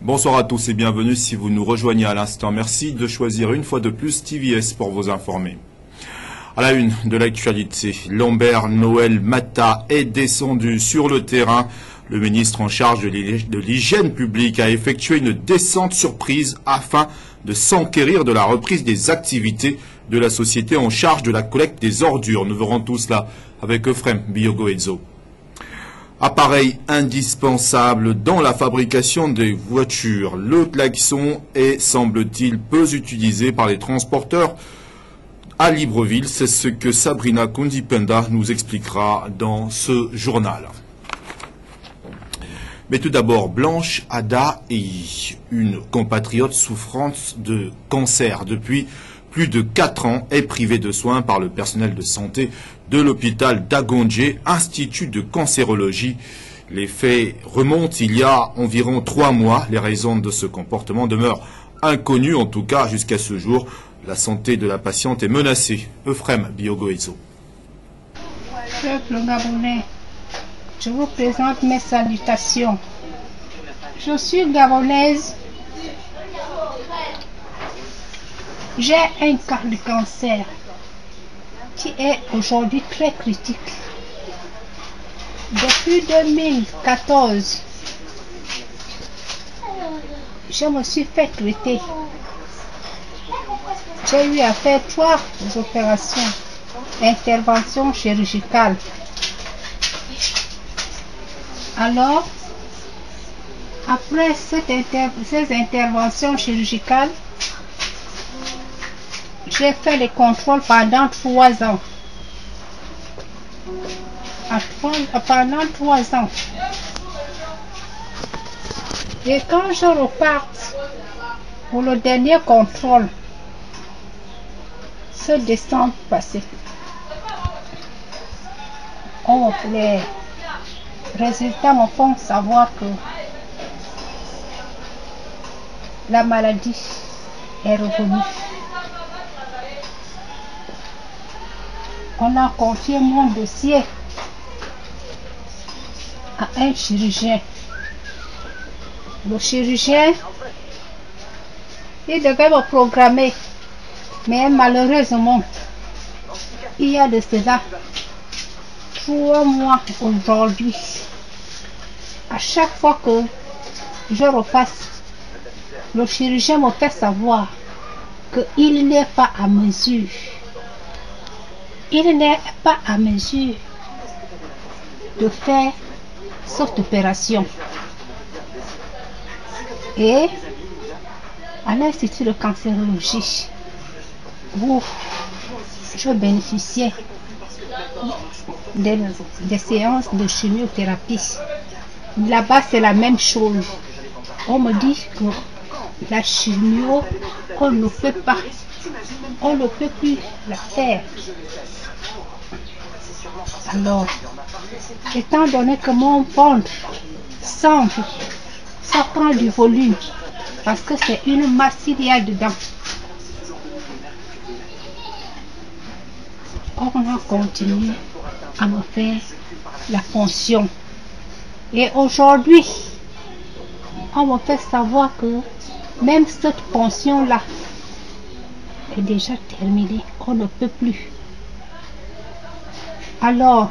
Bonsoir à tous et bienvenue si vous nous rejoignez à l'instant. Merci de choisir une fois de plus TVS pour vous informer. À la une de l'actualité, Lambert Noël Mata est descendu sur le terrain. Le ministre en charge de l'hygiène publique a effectué une descente surprise afin de s'enquérir de la reprise des activités de la société en charge de la collecte des ordures. Nous verrons tout cela avec Euphrem Biogoezo. Appareil indispensable dans la fabrication des voitures. Le klaxon est, semble-t-il, peu utilisé par les transporteurs à Libreville. C'est ce que Sabrina Kundipenda nous expliquera dans ce journal. Mais tout d'abord, Blanche Ada Eyi, une compatriote souffrante de cancer depuis plus de 4 ans, est privée de soins par le personnel de santé de l'hôpital d'Agondje, institut de cancérologie. Les faits remontent il y a environ 3 mois. Les raisons de ce comportement demeurent inconnues, en tout cas jusqu'à ce jour. La santé de la patiente est menacée. Euphrem Biogoezo. Peuple gabonais, je vous présente mes salutations. Je suis gabonaise. J'ai un cas de cancer qui est aujourd'hui très critique. Depuis 2014, je me suis fait traiter. J'ai eu à faire 3 opérations, interventions chirurgicales. Alors, après ces interventions chirurgicales, j'ai fait les contrôles pendant 3 ans. Pendant 3 ans. Et quand je repars pour le dernier contrôle, ce décembre passé, les résultats me font savoir que la maladie est revenue. On a confié mon dossier à un chirurgien. Le chirurgien, il devait me programmer, mais malheureusement, il y a de cela 3 mois aujourd'hui. À chaque fois que je repasse, le chirurgien me fait savoir qu'il n'est pas à mesure. Il n'est pas à mesure de faire cette opération. Et à l'Institut de cancérologie, où je bénéficiais des séances de chimiothérapie, là-bas c'est la même chose. On me dit que la chimio, on ne peut pas, on ne peut plus la faire. Alors, étant donné que mon ventre semble, ça prend du volume, parce que c'est une masse qu'il y a dedans. On a continué à me faire la ponction. Et aujourd'hui, on me fait savoir que même cette ponction-là est déjà terminée. On ne peut plus. Alors,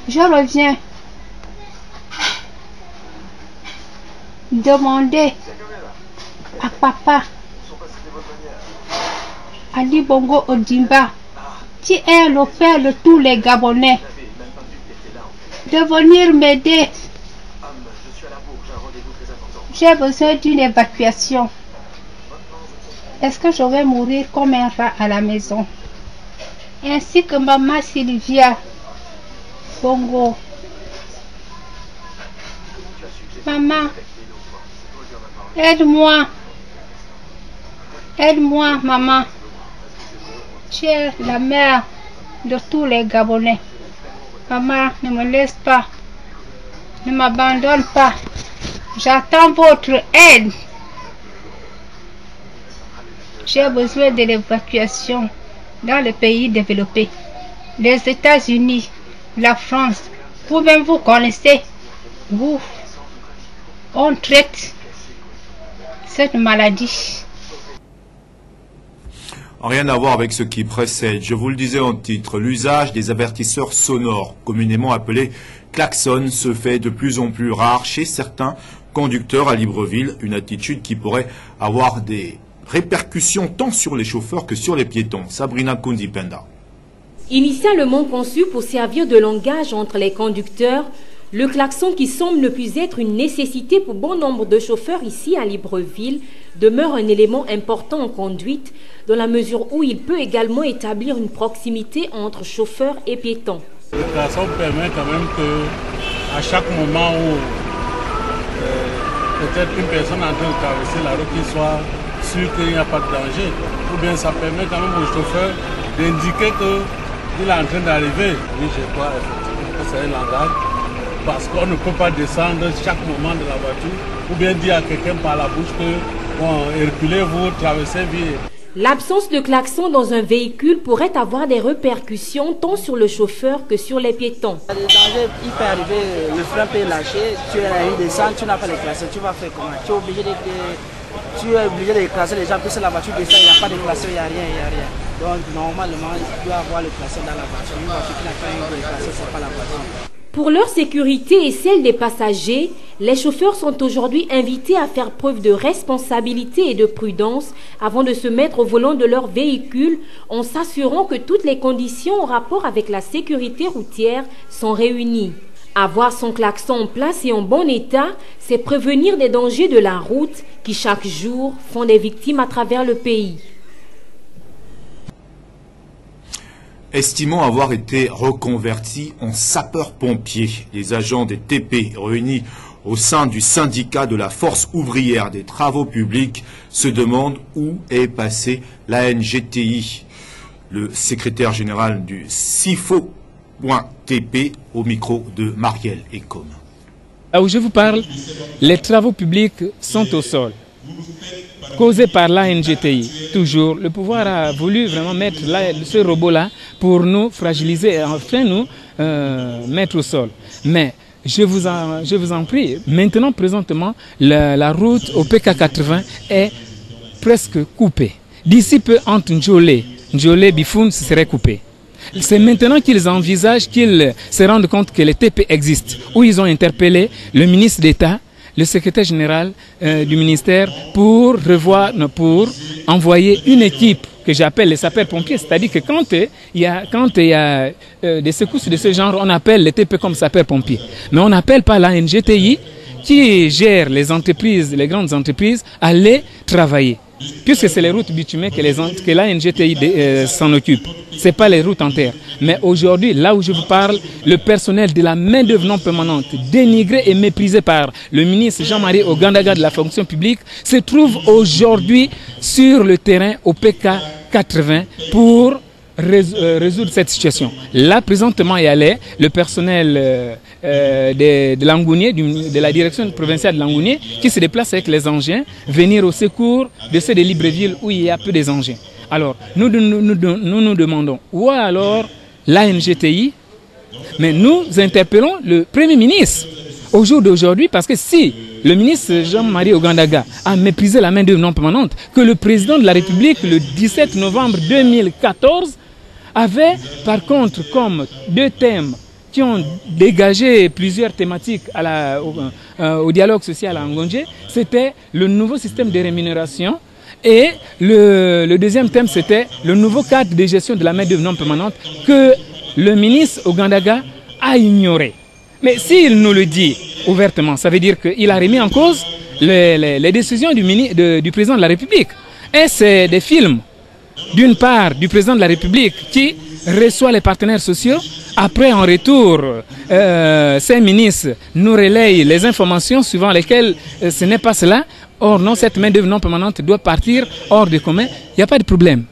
je reviens demander à papa Ali Bongo Odimba, qui est le père de tous les Gabonais, de venir m'aider. J'ai besoin d'une évacuation. Est-ce que je vais mourir comme un rat à la maison? Ainsi que maman Sylvia Bongo. Maman, aide-moi. Aide-moi, maman. Tu es la mère de tous les Gabonais. Maman, ne me laisse pas. Ne m'abandonne pas. J'attends votre aide. J'ai besoin de l'évacuation dans les pays développés. Les États-Unis, la France, vous-même vous connaissez. Vous, on traite cette maladie. Rien à voir avec ce qui précède. Je vous le disais en titre, l'usage des avertisseurs sonores, communément appelés klaxons, se fait de plus en plus rare chez certains conducteurs à Libreville, une attitude qui pourrait avoir des répercussions tant sur les chauffeurs que sur les piétons. Sabrina Kundipenda. Initialement conçu pour servir de langage entre les conducteurs, le klaxon, qui semble ne plus être une nécessité pour bon nombre de chauffeurs ici à Libreville, demeure un élément important en conduite, dans la mesure où il peut également établir une proximité entre chauffeurs et piétons. Le klaxon permet quand même que, à chaque moment où peut-être une personne en train de traverser la route, qu'il soit sûr qu'il n'y a pas de danger, ou bien ça permet quand même au chauffeur d'indiquer qu'il est en train d'arriver. Oui, je crois effectivement que c'est un langage, parce qu'on ne peut pas descendre chaque moment de la voiture, ou bien dire à quelqu'un par la bouche que, bon, reculez-vous, traversez vite. L'absence de klaxon dans un véhicule pourrait avoir des répercussions tant sur le chauffeur que sur les piétons. Le danger, il peut arriver, le frein peut lâcher, tu es à une descente, tu n'as pas de klaxon, tu vas faire comment? Tu es obligé de classer les gens, puisque la voiture descend, il n'y a pas de klaxon, il n'y a rien. Donc normalement, il doit avoir le klaxon dans la voiture. Une voiture qui n'a pas eu de klaxon, ce n'est pas la voiture. Pour leur sécurité et celle des passagers, les chauffeurs sont aujourd'hui invités à faire preuve de responsabilité et de prudence avant de se mettre au volant de leur véhicule, en s'assurant que toutes les conditions en rapport avec la sécurité routière sont réunies. Avoir son klaxon en place et en bon état, c'est prévenir des dangers de la route qui chaque jour font des victimes à travers le pays. Estimant avoir été reconvertis en sapeurs-pompiers, les agents des TP réunis au sein du syndicat de la force ouvrière des travaux publics se demandent où est passée l'ANGTI. Le secrétaire général du SIFO.TP au micro de Marielle Ecom. Là où je vous parle, les travaux publics sont au sol, causés par l'ANGTI. Toujours, le pouvoir a voulu vraiment mettre ce robot-là pour nous fragiliser et enfin nous mettre au sol. Mais je vous en prie, maintenant, présentement, la route au PK80 est presque coupée. D'ici peu, entre Njolé, Bifoun, ce serait coupé. C'est maintenant qu'ils envisagent, qu'ils se rendent compte que les TP existent, où ils ont interpellé le ministre d'État, le secrétaire général du ministère pour envoyer une équipe que j'appelle les sapeurs-pompiers. C'est-à-dire que quand il y a des secousses de ce genre, on appelle les TP comme sapeurs-pompiers. Mais on n'appelle pas la NGTI qui gère les entreprises, les grandes entreprises, à aller travailler. Puisque c'est les routes bitumées que la NGTI s'en occupe. Ce n'est pas les routes en terre. Mais aujourd'hui, là où je vous parle, le personnel de la main-d'œuvre non permanente, dénigré et méprisé par le ministre Jean-Marie Ogandaga de la fonction publique, se trouve aujourd'hui sur le terrain au PK 80 pour résoudre cette situation. Là, présentement, il y a le personnel de Langounier, de la direction provinciale de Langounier, qui se déplace avec les engins, venir au secours de ceux de Libreville où il y a peu des engins. Alors, nous demandons, ou alors l'ANGTI, mais nous interpellons le Premier ministre au jour d'aujourd'hui, parce que si le ministre Jean-Marie Ogandaga a méprisé la main-d'œuvre non permanente, que le président de la République, le 17 novembre 2014, avait par contre comme deux thèmes qui ont dégagé plusieurs thématiques au dialogue social à Ngonje, c'était le nouveau système de rémunération et le deuxième thème c'était le nouveau cadre de gestion de la main-d'œuvre non permanente que le ministre Ogandaga a ignoré. Mais s'il nous le dit ouvertement, ça veut dire qu'il a remis en cause les décisions du président de la République. Et c'est des films, d'une part, du président de la République qui reçoit les partenaires sociaux. Après, en retour, ces ministres nous relayent les informations suivant lesquelles ce n'est pas cela. Or, non, cette main-d'œuvre non permanente doit partir hors du commun. Il n'y a pas de problème.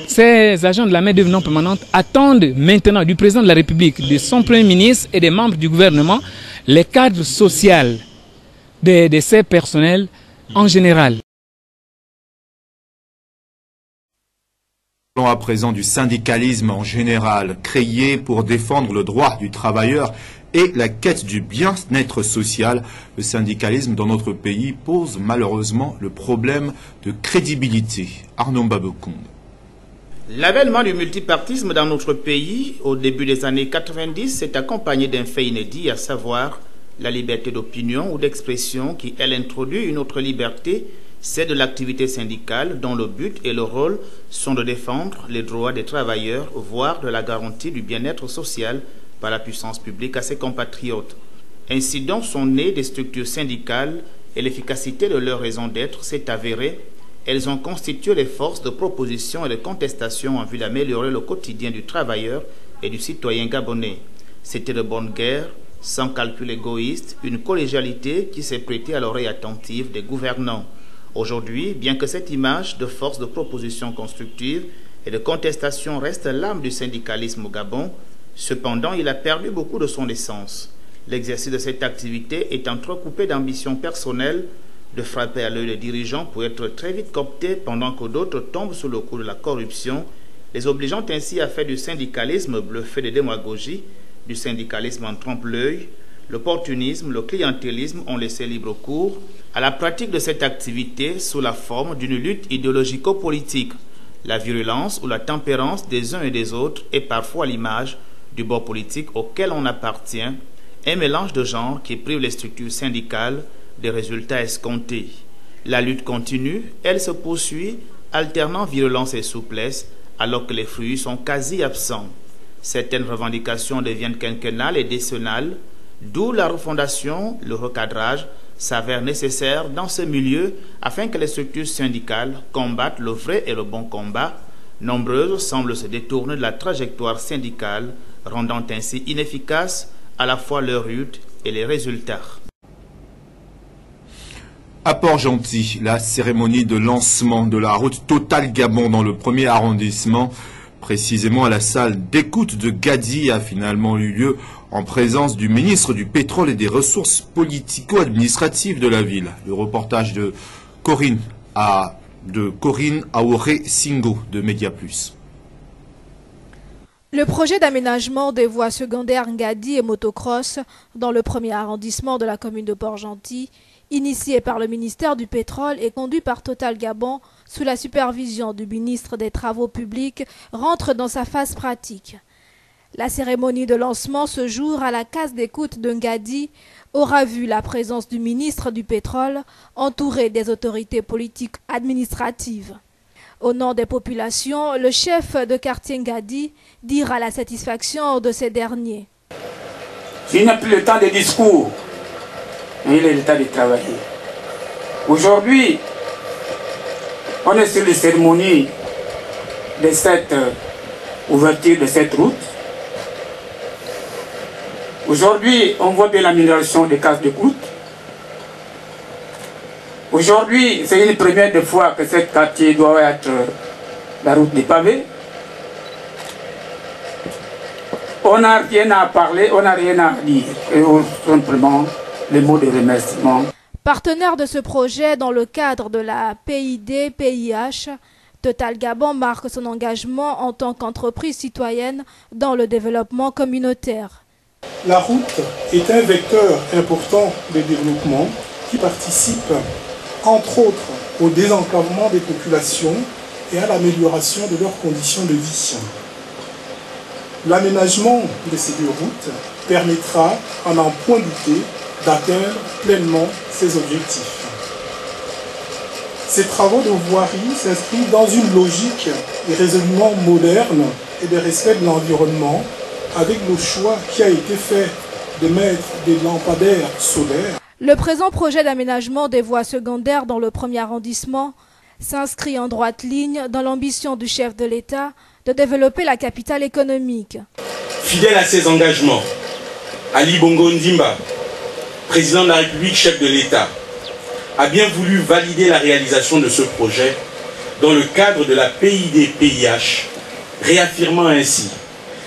Ces agents de la main-d'œuvre non permanente attendent maintenant du président de la République, de son Premier ministre et des membres du gouvernement les cadres sociaux de ces personnels en général. Parlons à présent du syndicalisme en général, créé pour défendre le droit du travailleur et la quête du bien-être social. Le syndicalisme dans notre pays pose malheureusement le problème de crédibilité. Arnaud Babekound. L'avènement du multipartisme dans notre pays, au début des années 90, s'est accompagné d'un fait inédit, à savoir la liberté d'opinion ou d'expression qui, elle, introduit une autre liberté, celle de l'activité syndicale, dont le but et le rôle sont de défendre les droits des travailleurs, voire de la garantie du bien-être social par la puissance publique à ses compatriotes. Ainsi donc sont nées des structures syndicales et l'efficacité de leur raison d'être s'est avérée. Elles ont constitué les forces de proposition et de contestation en vue d'améliorer le quotidien du travailleur et du citoyen gabonais. C'était de bonne guerre, sans calcul égoïste, une collégialité qui s'est prêtée à l'oreille attentive des gouvernants. Aujourd'hui, bien que cette image de force de proposition constructive et de contestation reste l'âme du syndicalisme au Gabon, cependant, il a perdu beaucoup de son essence. L'exercice de cette activité est entrecoupé d'ambitions personnelles, de frapper à l'œil les dirigeants pour être très vite cooptés pendant que d'autres tombent sous le coup de la corruption, les obligeant ainsi à faire du syndicalisme bluffé de démagogie, du syndicalisme en trompe-l'œil. L'opportunisme, le clientélisme ont laissé libre cours à la pratique de cette activité sous la forme d'une lutte idéologico-politique. La virulence ou la tempérance des uns et des autres est parfois l'image du bord politique auquel on appartient, un mélange de genres qui prive les structures syndicales des résultats escomptés. La lutte continue, elle se poursuit, alternant virulence et souplesse, alors que les fruits sont quasi absents. Certaines revendications deviennent quinquennales et décennales, d'où la refondation, le recadrage s'avère nécessaire dans ce milieu afin que les structures syndicales combattent le vrai et le bon combat. Nombreuses semblent se détourner de la trajectoire syndicale, rendant ainsi inefficaces à la fois leur lutte et les résultats. À Port-Gentil, la cérémonie de lancement de la route Total Gabon dans le 1er arrondissement, précisément à la salle d'écoute de Gadi, a finalement eu lieu en présence du ministre du Pétrole et des Ressources politico-administratives de la ville. Le reportage de Corinne Aoré Singo de Média Plus. Le projet d'aménagement des voies secondaires Ngadi et motocross dans le 1er arrondissement de la commune de Port-Gentil, initié par le ministère du Pétrole et conduit par Total Gabon sous la supervision du ministre des Travaux publics, rentre dans sa phase pratique. La cérémonie de lancement ce jour à la case d'écoute de Ngadi aura vu la présence du ministre du Pétrole entouré des autorités politiques administratives. Au nom des populations, le chef de quartier Ngadi dira la satisfaction de ces derniers. Il n'a plus le temps de discours, mais il est le temps de travailler. Aujourd'hui, on est sur les cérémonies de cette ouverture de cette route. Aujourd'hui, on voit bien l'amélioration des cases d'écoute. Aujourd'hui, c'est une première fois que ce quartier doit être la route des pavés. On n'a rien à parler, on n'a rien à dire. Et simplement les mots de remerciement. Partenaire de ce projet dans le cadre de la PID-PIH, Total Gabon marque son engagement en tant qu'entreprise citoyenne dans le développement communautaire. La route est un vecteur important de développement qui participe entre autres au désenclavement des populations et à l'amélioration de leurs conditions de vie. L'aménagement de ces deux routes permettra, à n'en point douter, d'atteindre pleinement ces objectifs. Ces travaux de voirie s'inscrivent dans une logique et raisonnement moderne et de respect de l'environnement, avec le choix qui a été fait de mettre des lampadaires solaires. Le présent projet d'aménagement des voies secondaires dans le 1er arrondissement s'inscrit en droite ligne dans l'ambition du chef de l'État de développer la capitale économique. Fidèle à ses engagements, Ali Bongo Ndimba, président de la République, chef de l'État, a bien voulu valider la réalisation de ce projet dans le cadre de la PID-PIH, réaffirmant ainsi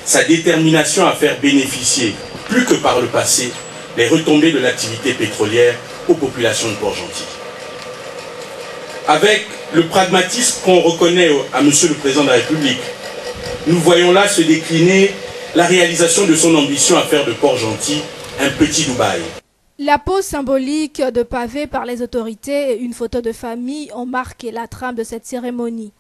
sa détermination à faire bénéficier, plus que par le passé, les retombées de l'activité pétrolière aux populations de Port-Gentil. avec le pragmatisme qu'on reconnaît à Monsieur le Président de la République, nous voyons là se décliner la réalisation de son ambition à faire de Port-Gentil un petit Dubaï. La pose symbolique de pavés par les autorités et une photo de famille ont marqué la trame de cette cérémonie.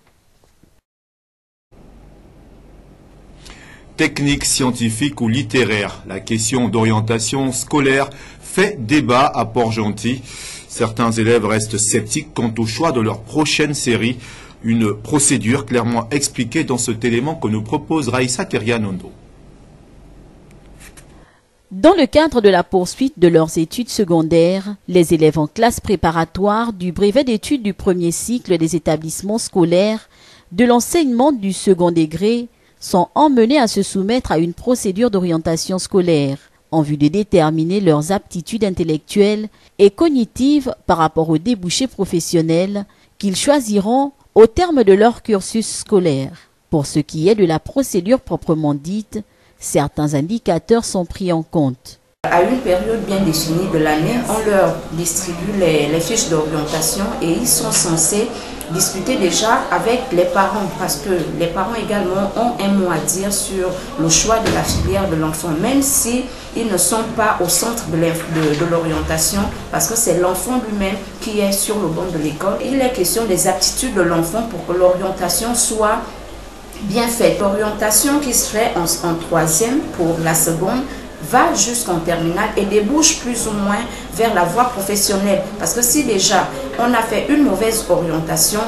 Technique, scientifique ou littéraire, la question d'orientation scolaire fait débat à Port-Gentil. Certains élèves restent sceptiques quant au choix de leur prochaine série. Une procédure clairement expliquée dans cet élément que nous propose Raïssa Terianondo. Dans le cadre de la poursuite de leurs études secondaires, les élèves en classe préparatoire du brevet d'études du premier cycle des établissements scolaires de l'enseignement du second degré sont emmenés à se soumettre à une procédure d'orientation scolaire en vue de déterminer leurs aptitudes intellectuelles et cognitives par rapport aux débouchés professionnels qu'ils choisiront au terme de leur cursus scolaire. Pour ce qui est de la procédure proprement dite, certains indicateurs sont pris en compte. À une période bien définie de l'année, on leur distribue les fiches d'orientation et ils sont censés discuter déjà avec les parents parce que les parents également ont un mot à dire sur le choix de la filière de l'enfant, même si ils ne sont pas au centre de l'orientation parce que c'est l'enfant lui-même qui est sur le banc de l'école. Il est question des aptitudes de l'enfant pour que l'orientation soit bien faite. L'orientation qui se fait en troisième pour la seconde va jusqu'en terminale et débouche plus ou moins vers la voie professionnelle. Parce que si déjà on a fait une mauvaise orientation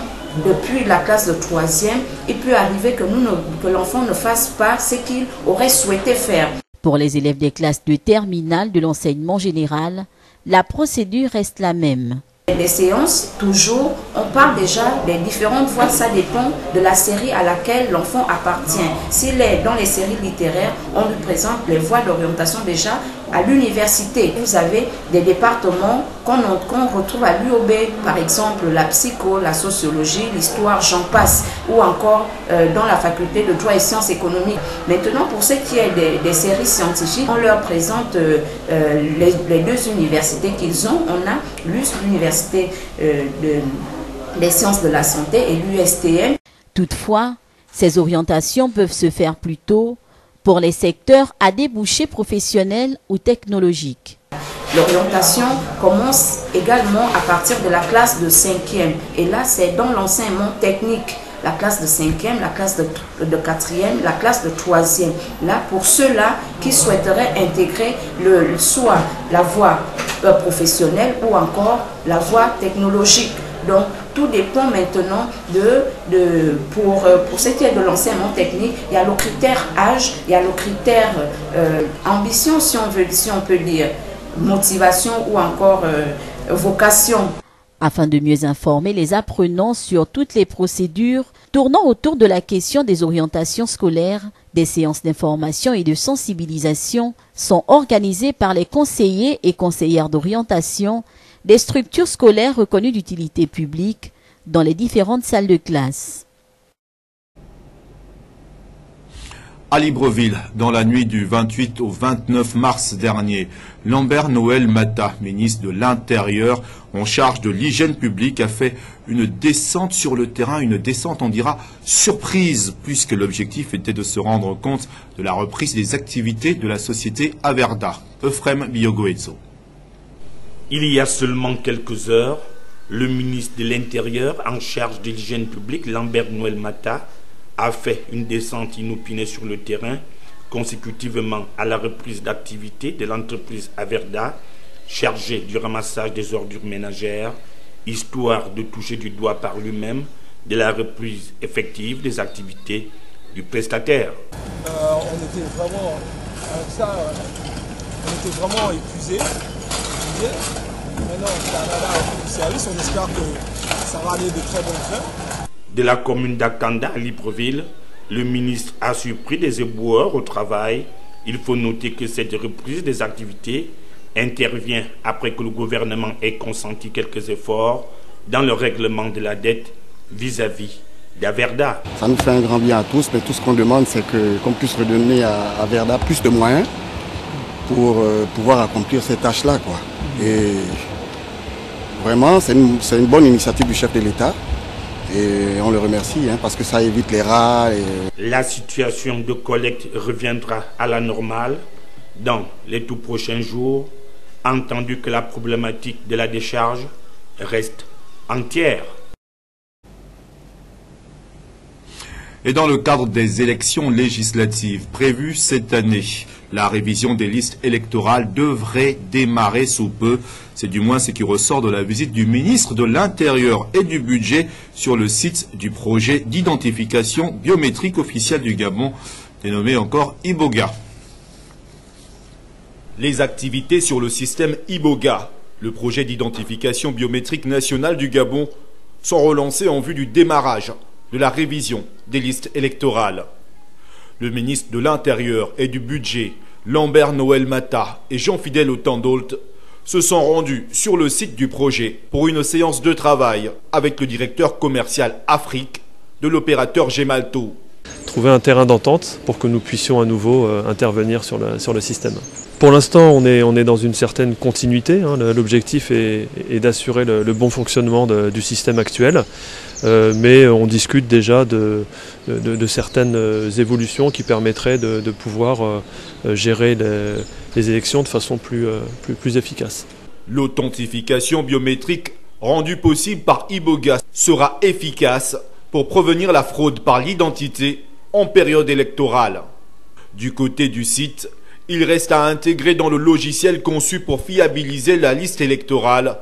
depuis la classe de troisième, il peut arriver que l'enfant ne fasse pas ce qu'il aurait souhaité faire. Pour les élèves des classes de terminale de l'enseignement général, la procédure reste la même. Les séances, toujours, on parle déjà des différentes voies, ça dépend de la série à laquelle l'enfant appartient. S'il est dans les séries littéraires, on lui présente les voies d'orientation déjà à l'université. Vous avez des départements qu'on retrouve à l'UOB, par exemple la psycho, la sociologie, l'histoire, j'en passe, ou encore dans la faculté de droit et sciences économiques. Maintenant, pour ce qui est des séries scientifiques, on leur présente les deux universités qu'ils ont. On a l'université des sciences de la santé et l'USTM. Toutefois, ces orientations peuvent se faire plus tôt pour les secteurs à débouchés professionnels ou technologiques. L'orientation commence également à partir de la classe de 5e. Et là, c'est dans l'enseignement technique. La classe de 5e, la classe de 4e, la classe de 3e. Là, pour ceux-là qui souhaiteraient intégrer soit la voie professionnelle ou encore la voie technologique. Donc, tout dépend maintenant pour ce qui est de l'enseignement technique, il y a le critère âge, il y a le critère ambition, si on peut dire, motivation ou encore vocation. Afin de mieux informer les apprenants sur toutes les procédures tournant autour de la question des orientations scolaires, des séances d'information et de sensibilisation sont organisées par les conseillers et conseillères d'orientation des structures scolaires reconnues d'utilité publique dans les différentes salles de classe. À Libreville, dans la nuit du 28 au 29 mars dernier, Lambert Noël Mata, ministre de l'Intérieur en charge de l'hygiène publique, a fait une descente sur le terrain, une descente, on dira, surprise, puisque l'objectif était de se rendre compte de la reprise des activités de la société Averda. Euphrem Biogoetso. Il y a seulement quelques heures, le ministre de l'Intérieur en charge de l'hygiène publique, Lambert Noël Mata, a fait une descente inopinée sur le terrain consécutivement à la reprise d'activité de l'entreprise Averda, chargée du ramassage des ordures ménagères, histoire de toucher du doigt par lui-même de la reprise effective des activités du prestataire. On était vraiment épuisés. Maintenant, on a le service, on espère que ça va aller de très bonnes fins. De la commune d'Akanda à Libreville, le ministre a surpris des éboueurs au travail. Il faut noter que cette reprise des activités intervient après que le gouvernement ait consenti quelques efforts dans le règlement de la dette vis-à-vis d'Averda. Ça nous fait un grand bien à tous, mais tout ce qu'on demande, c'est qu'on puisse redonner à Averda plus de moyens pour pouvoir accomplir ces tâches-là, quoi. Et Vraiment, c'est une bonne initiative du chef de l'État. Et on le remercie parce que ça évite les rats. La situation de collecte reviendra à la normale dans les tout prochains jours, entendu que la problématique de la décharge reste entière. Et dans le cadre des élections législatives prévues cette année, la révision des listes électorales devrait démarrer sous peu. C'est du moins ce qui ressort de la visite du ministre de l'Intérieur et du Budget sur le site du projet d'identification biométrique officielle du Gabon, dénommé encore Iboga. Les activités sur le système Iboga, le projet d'identification biométrique nationale du Gabon, sont relancées en vue du démarrage de la révision des listes électorales. Le ministre de l'Intérieur et du Budget, Lambert Noël Mata et Jean-Fidèle Autandolt, se sont rendus sur le site du projet pour une séance de travail avec le directeur commercial Afrique de l'opérateur Gemalto. Trouver un terrain d'entente pour que nous puissions à nouveau intervenir sur le système. Pour l'instant, on est dans une certaine continuité. L'objectif est d'assurer le bon fonctionnement du système actuel. Mais on discute déjà de certaines évolutions qui permettraient de pouvoir gérer les élections de façon plus efficace. L'authentification biométrique rendue possible par Iboga sera efficace pour prévenir la fraude par l'identité en période électorale. Du côté du site, il reste à intégrer dans le logiciel conçu pour fiabiliser la liste électorale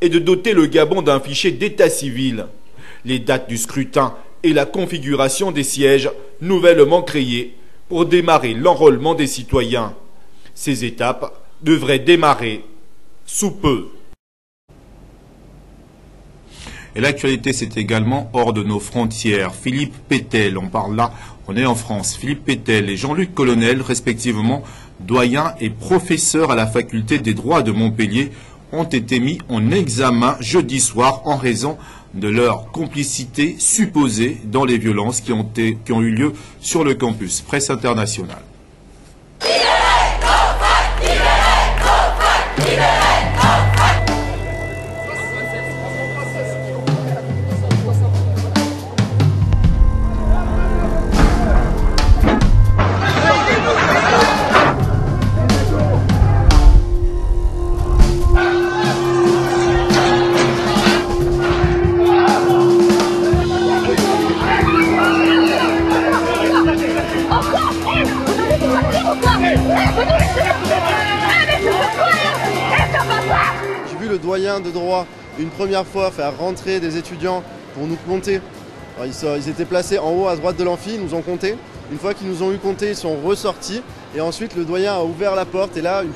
et de doter le Gabon d'un fichier d'état civil, les dates du scrutin et la configuration des sièges nouvellement créés pour démarrer l'enrôlement des citoyens. Ces étapes devraient démarrer sous peu. Et l'actualité, c'est également hors de nos frontières. Philippe Pétel, on parle là, on est en France. Philippe Pétel et Jean-Luc Colonel, respectivement doyen et professeur à la faculté des droits de Montpellier, ont été mis en examen jeudi soir en raison de leur complicité supposée dans les violences qui ont eu lieu sur le campus. Presse internationale. J'ai vu le doyen de droit une première fois faire rentrer des étudiants pour nous compter. Alors, ils étaient placés en haut à droite de l'amphi, ils nous ont compté. Une fois qu'ils nous ont eu compté, ils sont ressortis. Et ensuite, le doyen a ouvert la porte. Et là, une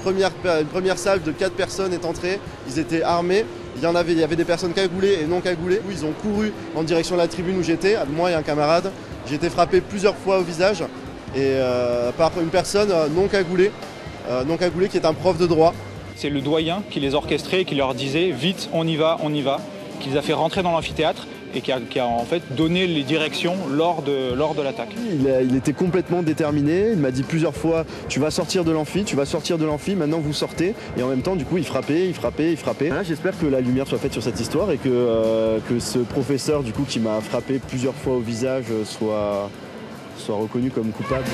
première salle de 4 personnes est entrée. Ils étaient armés. Il y avait des personnes cagoulées et non cagoulées. Ils ont couru en direction de la tribune où j'étais. Moi et un camarade. J'ai été frappé plusieurs fois au visage et par une personne non cagoulée qui est un prof de droit. C'est le doyen qui les orchestrait et qui leur disait vite on y va, qui les a fait rentrer dans l'amphithéâtre et qui a en fait donné les directions lors de l'attaque. Il était complètement déterminé, il m'a dit plusieurs fois tu vas sortir de l'amphi, maintenant vous sortez. Et en même temps du coup il frappait. Voilà, j'espère que la lumière soit faite sur cette histoire et que ce professeur du coup qui m'a frappé plusieurs fois au visage soit reconnu comme coupable.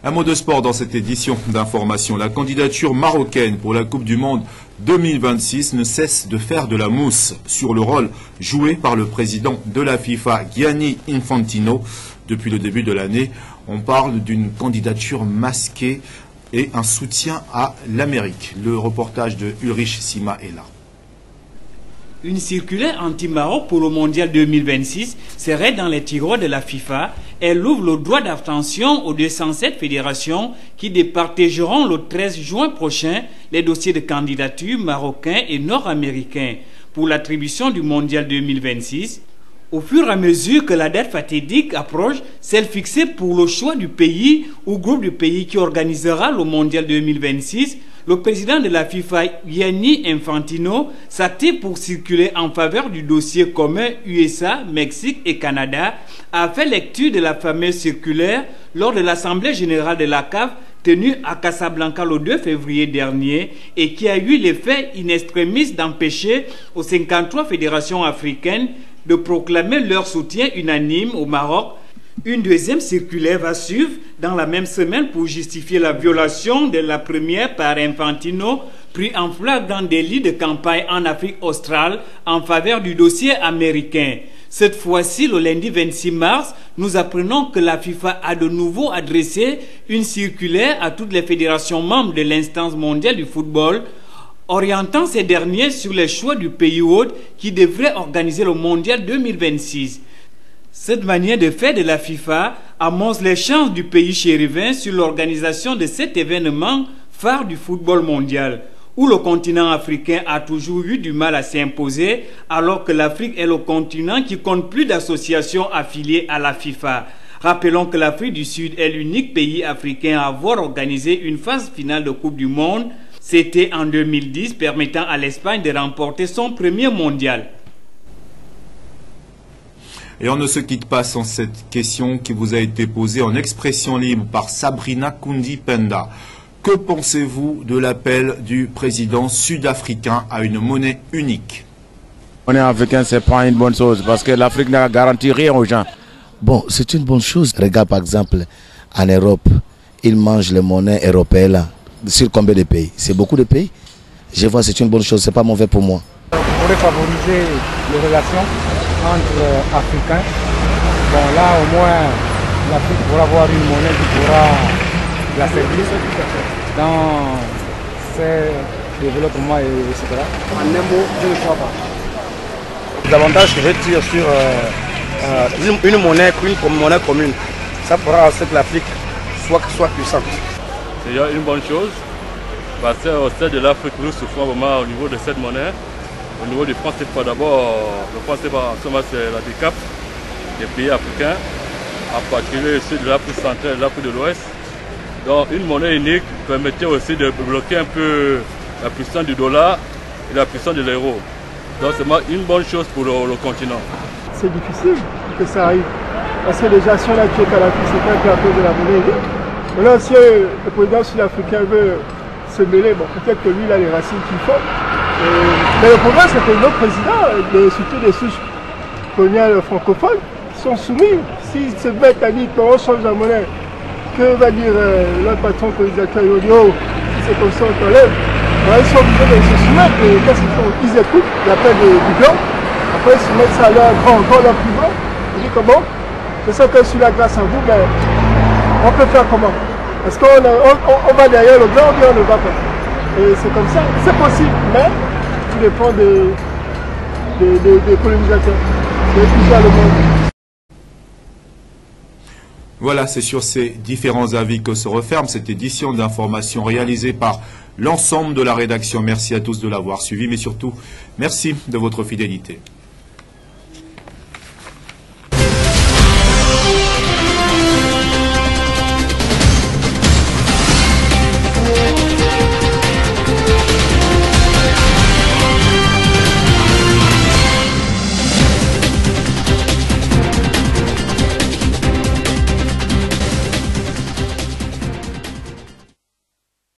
Un mot de sport dans cette édition d'information. La candidature marocaine pour la Coupe du Monde 2026 ne cesse de faire de la mousse sur le rôle joué par le président de la FIFA, Gianni Infantino. Depuis le début de l'année, on parle d'une candidature masquée et un soutien à l'Amérique. Le reportage de Ulrich Sima est là. Une circulaire anti-Maroc pour le mondial 2026 serait dans les tiroirs de la FIFA. Elle ouvre le droit d'abstention aux 207 fédérations qui départageront le 13 juin prochain les dossiers de candidature marocains et nord-américains pour l'attribution du mondial 2026. Au fur et à mesure que la date fatidique approche, celle fixée pour le choix du pays ou groupe de pays qui organisera le mondial 2026, le président de la FIFA, Gianni Infantino, s'active pour circuler en faveur du dossier commun USA, Mexique et Canada, a fait lecture de la fameuse circulaire lors de l'Assemblée générale de la CAF tenue à Casablanca le 2 février dernier et qui a eu l'effet in extremis d'empêcher aux 53 fédérations africaines de proclamer leur soutien unanime au Maroc. Une deuxième circulaire va suivre dans la même semaine pour justifier la violation de la première par Infantino, pris en flagrant délit de campagne en Afrique australe en faveur du dossier américain. Cette fois-ci, le lundi 26 mars, nous apprenons que la FIFA a de nouveau adressé une circulaire à toutes les fédérations membres de l'instance mondiale du football, orientant ces derniers sur les choix du pays hôte qui devrait organiser le mondial 2026. Cette manière de faire de la FIFA annonce les chances du pays chérivin sur l'organisation de cet événement phare du football mondial, où le continent africain a toujours eu du mal à s'imposer, alors que l'Afrique est le continent qui compte plus d'associations affiliées à la FIFA. Rappelons que l'Afrique du Sud est l'unique pays africain à avoir organisé une phase finale de Coupe du Monde. C'était en 2010, permettant à l'Espagne de remporter son premier mondial. Et on ne se quitte pas sans cette question qui vous a été posée en expression libre par Sabrina Kundi-Penda. Que pensez-vous de l'appel du président sud-africain à une monnaie unique? La monnaie africaine, ce n'est pas une bonne chose parce que l'Afrique n'a garanti rien aux gens. Bon, c'est une bonne chose. Regarde par exemple, en Europe, ils mangent les monnaies européennes là. Sur combien de pays? C'est beaucoup de pays. Je vois c'est une bonne chose, c'est pas mauvais pour moi. On pourrait favoriser les relations entre Africains. Bon là au moins l'Afrique pourra avoir une monnaie qui pourra la servir dans ses développements, etc. En un mot, je ne crois pas. Davantage que je tire sur une monnaie commune. Ça fera en sorte que l'Afrique soit puissante. C'est une bonne chose, parce qu'au sein de l'Afrique, nous souffrons vraiment au niveau de cette monnaie. Au niveau du franc CFA, d'abord, le franc CFA, c'est l'handicap des pays africains, en particulier ceux de l'Afrique centrale et de l'Afrique de l'Ouest. Donc une monnaie unique permettait aussi de bloquer un peu la puissance du dollar et la puissance de l'euro. Donc c'est une bonne chose pour le continent. C'est difficile que ça arrive, parce que déjà si on a tué Kadhafi, c'est pas un peu de la monnaie unique. Maintenant, si le président sud-africain veut se mêler, bon, peut-être que lui, il a les racines qu'il faut. Mais le problème, c'est que nos présidents, surtout les souches coloniales francophones, sont soumis. S'ils se mettent à dire qu'on change la monnaie, que va dire leur patron colonisateur, il dit, oh, si c'est comme ça, on t'enlève. Ils sont obligés de se soumettre, et qu'est-ce qu'ils font? Ils écoutent l'appel du blanc, après ils se mettent ça à leur grand, leur plus grand. Ils disent comment? C'est ça que sur la grâce à vous, mais on peut faire comment? Est-ce qu'on va derrière le blanc ou bien on ne va pas? Et c'est comme ça, c'est possible, mais tout dépend des colonisateurs. C'est eux qui gèrent le monde. Voilà, c'est sur ces différents avis que se referme cette édition d'information réalisée par l'ensemble de la rédaction. Merci à tous de l'avoir suivi, mais surtout, merci de votre fidélité.